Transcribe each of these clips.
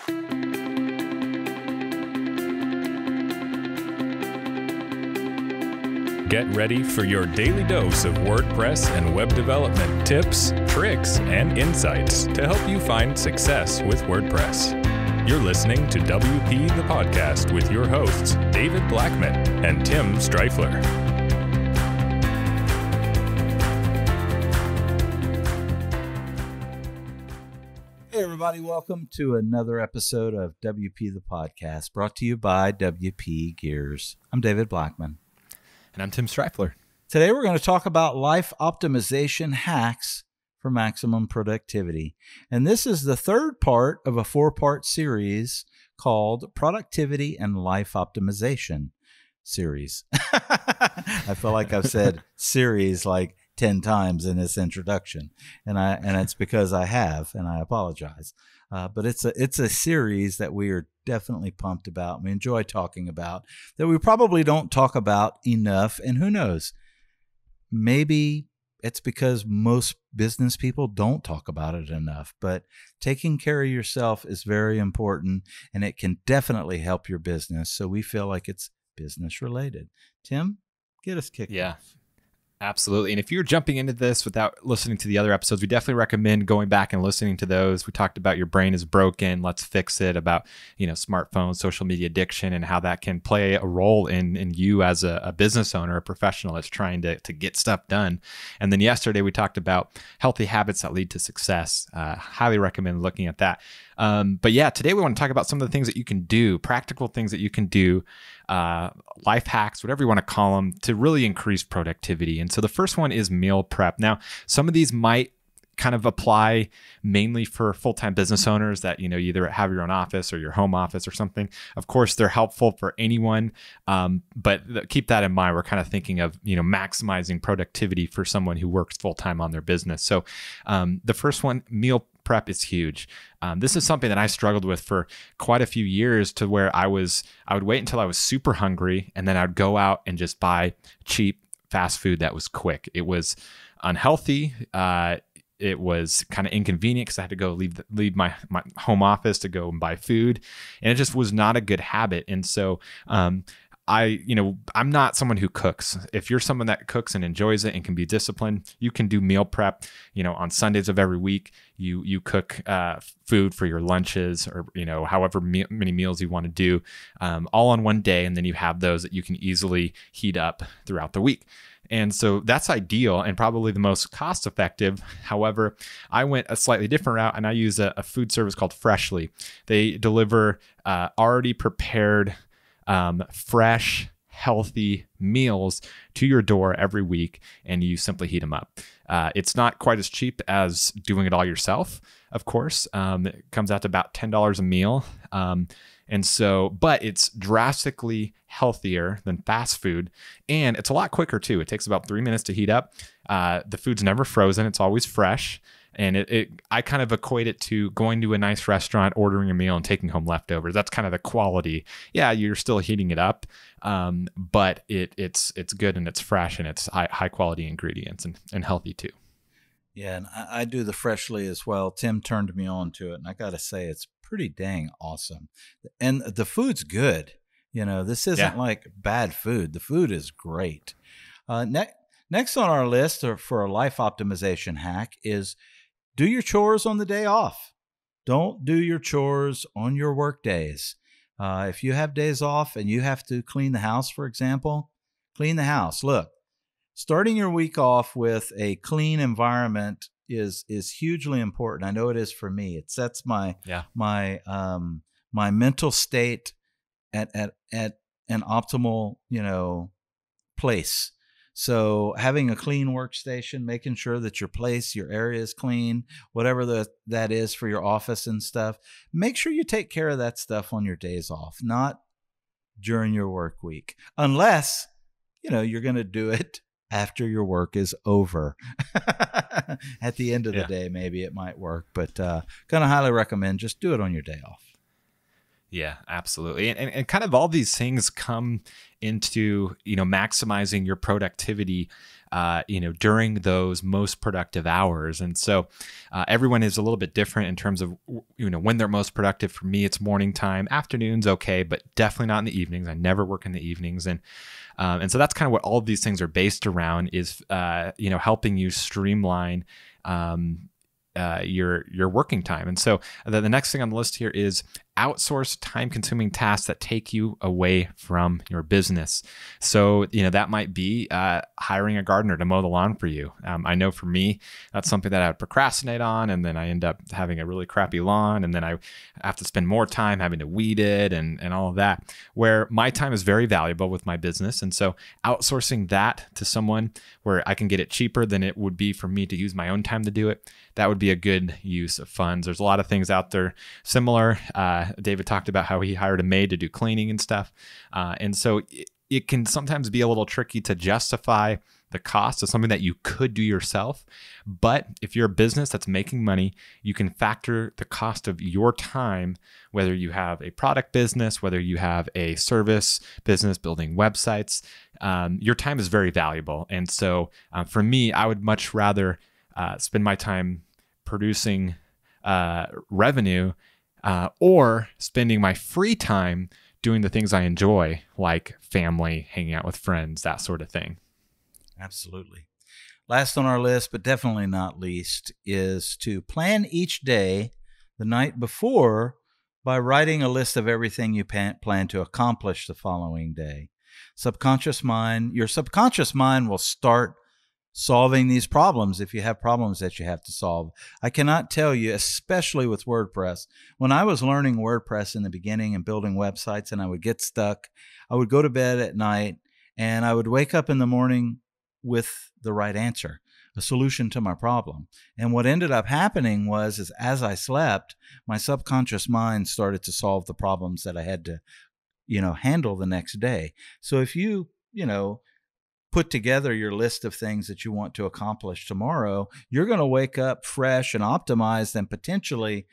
Get ready for your daily dose of WordPress and web development tips, tricks, and insights to help you find success with WordPress. You're listening to WP the Podcast with your hosts, David Blackman and Tim Streifler. Hey everybody, welcome to another episode of WP the Podcast, brought to you by WP Gears. I'm David Blackman. And I'm Tim Streifler. Today we're going to talk about life optimization hacks for maximum productivity. And this is the third part of a four-part series called Productivity and Life Optimization series. I feel like I've said series like 10 times in this introduction. And it's because I have, and I apologize. But it's a series that we are definitely pumped about. We enjoy talking about, that we probably don't talk about enough. And who knows, maybe it's because most business people don't talk about it enough. But taking care of yourself is very important, and it can definitely help your business. So we feel like it's business related. Tim, get us kicked off. Absolutely. And if you're jumping into this without listening to the other episodes, we definitely recommend going back and listening to those. We talked about your brain is broken, let's fix it, about, smartphones, social media addiction, and how that can play a role in you as a business owner, a professional that's trying to get stuff done. And then yesterday we talked about healthy habits that lead to success. Highly recommend looking at that. But yeah, today we want to talk about some of the things that you can do, practical things that you can do, life hacks, whatever you want to call them, to really increase productivity. And so the first one is meal prep. Now, some of these might kind of apply mainly for full-time business owners that, you either have your own office or your home office or something. Of course, they're helpful for anyone, but keep that in mind. We're kind of thinking of, maximizing productivity for someone who works full-time on their business. So the first one, meal prep, is huge. This is something that I struggled with for quite a few years, to where I would wait until I was super hungry, and then I'd go out and just buy cheap fast food that was quick. It was unhealthy. It was kind of inconvenient because I had to go leave my home office to go and buy food, and it just was not a good habit. And so I'm not someone who cooks. If you're someone that cooks and enjoys it and can be disciplined, you can do meal prep. On Sundays of every week, you cook food for your lunches, or however many meals you want to do, all on one day, and then you have those that you can easily heat up throughout the week. And so that's ideal and probably the most cost effective. However, I went a slightly different route, and I use a food service called Freshly. They deliver already prepared, fresh, healthy meals to your door every week, and you simply heat them up. It's not quite as cheap as doing it all yourself, of course. It comes out to about $10 a meal. But it's drastically healthier than fast food, and it's a lot quicker too. It takes about 3 minutes to heat up. The food's never frozen. It's always fresh. And I kind of equate it to going to a nice restaurant, ordering a meal, and taking home leftovers. That's kind of the quality. Yeah, you're still heating it up, but it's good, and it's fresh, and it's high quality ingredients, and healthy too. Yeah, and I do the Freshly as well. Tim turned me on to it, and I got to say, it's pretty dang awesome. And the food's good. This isn't like bad food. The food is great. Next on our list for a life optimization hack is do your chores on the day off. Don't do your chores on your work days. If you have days off and you have to clean the house, for example, clean the house. Look, starting your week off with a clean environment is hugely important. I know it is for me. It sets my mental state at an optimal, place. So having a clean workstation, making sure that your place, your area is clean, whatever that is for your office and stuff, make sure you take care of that stuff on your days off, not during your work week, unless, you're going to do it after your work is over. At the end of the day, maybe it might work, but kind of highly recommend just do it on your day off. Yeah, absolutely. And kind of all these things come into, maximizing your productivity, during those most productive hours. And so everyone is a little bit different in terms of, when they're most productive. For me, it's morning time. Afternoons, okay, but definitely not in the evenings. I never work in the evenings. And so that's kind of what all of these things are based around is, helping you streamline your working time. And so the next thing on the list here is outsource time-consuming tasks that take you away from your business. So, that might be hiring a gardener to mow the lawn for you. I know for me, that's something that I would procrastinate on, and then I end up having a really crappy lawn, and then I have to spend more time having to weed it and all of that, where my time is very valuable with my business. And so outsourcing that to someone where I can get it cheaper than it would be for me to use my own time to do it, that would be a good use of funds. There's a lot of things out there similar. David talked about how he hired a maid to do cleaning and stuff. And so it can sometimes be a little tricky to justify the cost of something that you could do yourself. But if you're a business that's making money, you can factor the cost of your time, whether you have a product business, whether you have a service business building websites, your time is very valuable. And so for me, I would much rather spend my time producing revenue or spending my free time doing the things I enjoy, like family, hanging out with friends, that sort of thing. Absolutely. Last on our list, but definitely not least, is to plan each day the night before by writing a list of everything you plan to accomplish the following day. Your subconscious mind will start solving these problems if you have problems that you have to solve. I cannot tell you, especially with WordPress, when I was learning WordPress in the beginning and building websites and I would get stuck, I would go to bed at night and I would wake up in the morning with the right answer, a solution to my problem. And what ended up happening was, as I slept, my subconscious mind started to solve the problems that I had to, handle the next day. So if you put together your list of things that you want to accomplish tomorrow, you're going to wake up fresh and optimized and potentially,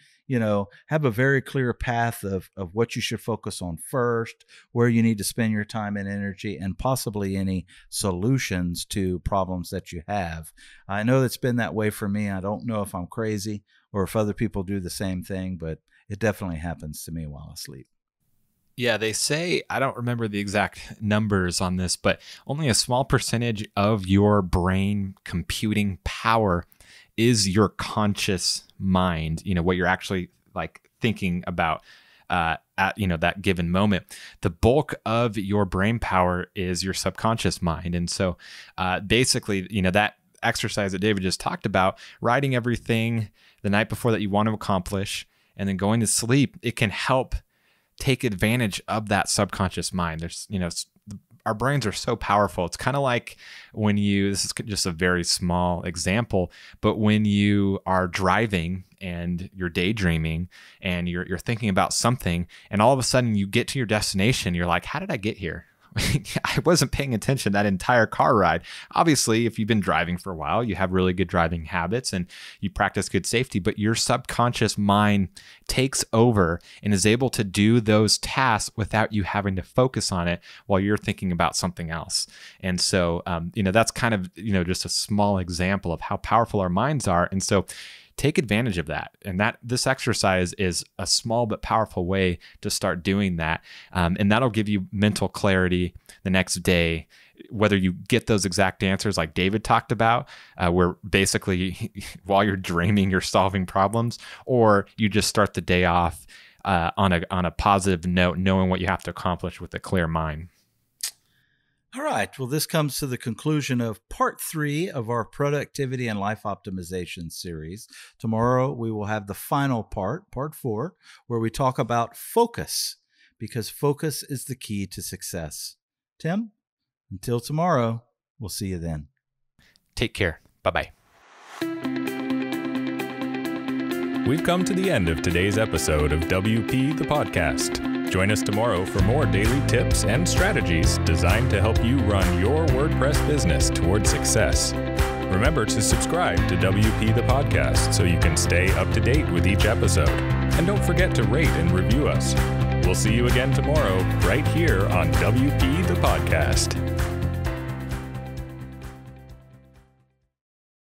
have a very clear path of what you should focus on first, where you need to spend your time and energy, and possibly any solutions to problems that you have. I know it's been that way for me. I don't know if I'm crazy or if other people do the same thing, but it definitely happens to me while I sleep. Yeah, they say, I don't remember the exact numbers on this, but only a small percentage of your brain computing power is your conscious mind, what you're actually like thinking about at that given moment. The bulk of your brain power is your subconscious mind. And so basically, that exercise that David just talked about, writing everything the night before that you want to accomplish and then going to sleep, it can help take advantage of that subconscious mind. There's, our brains are so powerful. It's kind of like when this is just a very small example, but when you are driving and you're daydreaming and you're thinking about something, and all of a sudden you get to your destination, you're like, how did I get here? I wasn't paying attention that entire car ride. Obviously, if you've been driving for a while, you have really good driving habits and you practice good safety, but your subconscious mind takes over and is able to do those tasks without you having to focus on it while you're thinking about something else. And so, that's kind of, just a small example of how powerful our minds are. And so take advantage of that. And this exercise is a small but powerful way to start doing that. And that'll give you mental clarity the next day, whether you get those exact answers like David talked about, where basically while you're dreaming, you're solving problems, or you just start the day off on a positive note, knowing what you have to accomplish with a clear mind. All right. Well, this comes to the conclusion of part 3 of our productivity and life optimization series. Tomorrow, we will have the final part 4, where we talk about focus, because focus is the key to success. Tim, until tomorrow, we'll see you then. Take care. Bye-bye. We've come to the end of today's episode of WP the Podcast. Join us tomorrow for more daily tips and strategies designed to help you run your WordPress business toward success. Remember to subscribe to WP the Podcast so you can stay up to date with each episode. And don't forget to rate and review us. We'll see you again tomorrow, right here on WP the Podcast.